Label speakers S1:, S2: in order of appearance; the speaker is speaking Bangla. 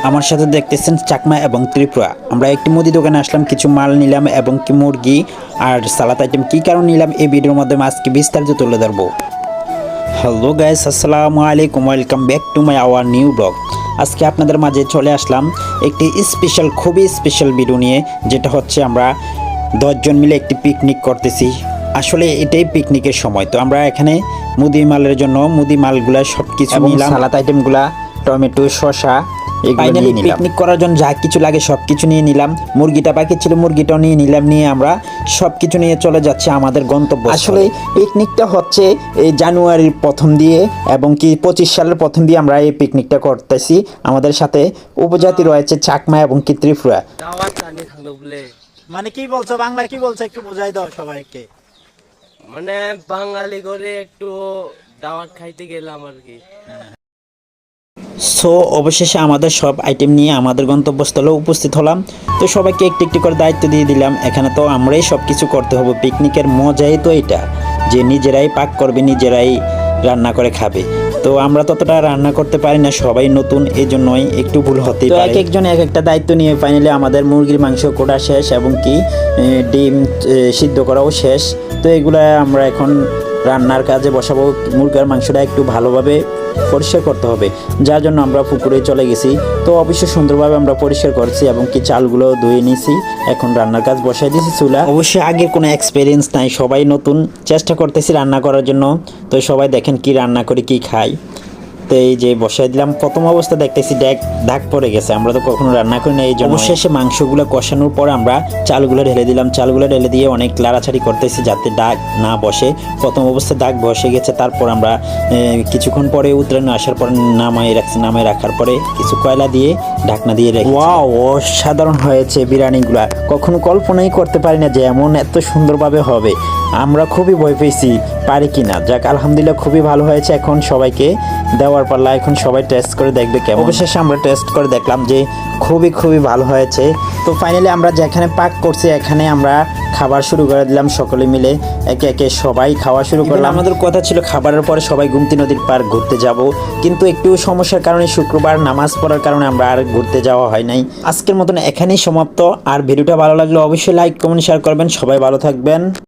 S1: আমার সাথে দেখতেছেন চাকমা এবং ত্রিপুরা। আমরা একটি মুদি দোকানে আসলাম, কিছু মাল নিলাম এবং কি মুরগি আর সালাদ আইটেম কী কারণ নিলাম এই ভিডিওর মাধ্যমে আজকে বিস্তারিত তুলে ধরবো। হ্যালো গাইস, আসসালামু আলাইকুম, welcome back to my our new blog. আজকে আপনাদের মাঝে চলে আসলাম একটি খুবই স্পেশাল ভিডিও নিয়ে, যেটা হচ্ছে আমরা 10 জন মিলে একটি পিকনিক করতেছি। আসলে এটাই পিকনিকের সময়। তো আমরা এখানে মুদি মালের জন্য মুদি মালগুলা সব কিছু নিলাম, সালাদ আইটেমগুলা, টমেটো, শসা, ফাইনালি পিকনিক করার জন্য যা কিছু লাগে সব কিছু নিয়ে নিলাম। মুরগিটা বাকি ছিল, মুরগিটাও নিয়ে নিলাম। নিয়ে আমরা সব কিছু নিয়ে চলে যাচ্ছি আমাদের গন্তব্য। আসলে পিকনিকটা হচ্ছে এই জানুয়ারির প্রথম দিয়ে এবং কি 25 সালের প্রথম দিয়ে আমরা এই পিকনিকটা করতেছি। আমাদের সাথে উপজাতি রয়েছে চাকমা এবং কি ত্রিপুরা।
S2: মানে কি বলছো, বাংলা কি বলছো একটু বোঝাই দাও সবাইকে।
S3: মানে বাঙালি করে একটু দাওয়াত খাইতে গেলাম আর কি।
S1: সো অবশেষে আমাদের সব আইটেম নিয়ে আমাদের গন্তব্যস্থলে উপস্থিত হলাম। তো সবাইকে একটু একটু করে দায়িত্ব দিয়ে দিলাম। এখানে তো আমরাই সব কিছু করতে হবে। পিকনিকের মজাই তো এটা, যে নিজেরাই পাক করবে, নিজেরাই রান্না করে খাবে। তো আমরা ততটা রান্না করতে পারি না, সবাই নতুন, এই জন্যই একটু ভুল হতেই পারে। এক একজন এক একটা দায়িত্ব নিয়ে ফাইনালি আমাদের মুরগির মাংস কোটা শেষ এবং কি ডিম সিদ্ধ করাও শেষ। তো এগুলা আমরা এখন রান্নার কাজে বসাবো। মুরগির মাংসটা একটু ভালোভাবে পরিষ্কার করতে হবে, যার জন্য আমরা পুকুরে চলে গেছি। তো অবশ্যই সুন্দরভাবে আমরা পরিষ্কার করছি এবং কি চালগুলো ধুয়ে নিয়েছি। এখন রান্নার কাজ বসাই দিয়েছি চুলা। অবশ্যই আগের কোনো এক্সপিরিয়েন্স নাই, সবাই নতুন, চেষ্টা করতেছি রান্না করার জন্য। তো সবাই দেখেন কি রান্না করে কি খাই। তো এই যে বসাই দিলাম, প্রথম অবস্থা দেখতেছি দাগ পড়ে গেছে, আমরা তো কখনো রান্না করি না, এই জন্য। অবশেষে মাংসগুলো কষানোর পর আমরা চালগুলো ঢেলে দিলাম। চালগুলো ঢেলে দিয়ে অনেক লাড়াছাড়ি করতেছি যাতে দাগ না বসে। প্রথম অবস্থায় দাগ বসে গেছে, তারপর আমরা কিছুক্ষণ পরে উতরানো আসার পর নামাই রাখার পরে কিছু কয়লা দিয়ে ঢাকনা দিয়ে রেখে। ওয়াও, অসাধারণ হয়েছে বিরিয়ানিগুলা। কখনো কল্পনাই করতে পারি না যে এমন এত সুন্দরভাবে হবে। আমরা খুবই ভয় পেয়েছি পারি কিনা। যাক, আলহামদুলিল্লাহ খুবই ভালো হয়েছে। এখন সবাইকে দেওয়ার পাল্লা, এখন সবাই টেস্ট করে দেখবে কেমন। অবশেষে আমরা টেস্ট করে দেখলাম যে খুবই ভালো হয়েছে। তো ফাইনালি আমরা যেখানে পাক করছি এখানে আমরা খাবার শুরু করে দিলাম। সকলে মিলে একে একে সবাই খাওয়া শুরু করলাম। আমাদের কথা ছিল খাবারের পরে সবাই গুমতি নদীর পার ঘুরতে যাব, কিন্তু একটু সমস্যার কারণে শুক্রবার নামাজ পড়ার কারণে আমরা আর ঘুরতে যাওয়া হয় নাই। আজকের মতন এখানেই সমাপ্ত। আর ভিডিওটা ভালো লাগলে অবশ্যই লাইক, কমেন্ট, শেয়ার করবেন। সবাই ভালো থাকবেন।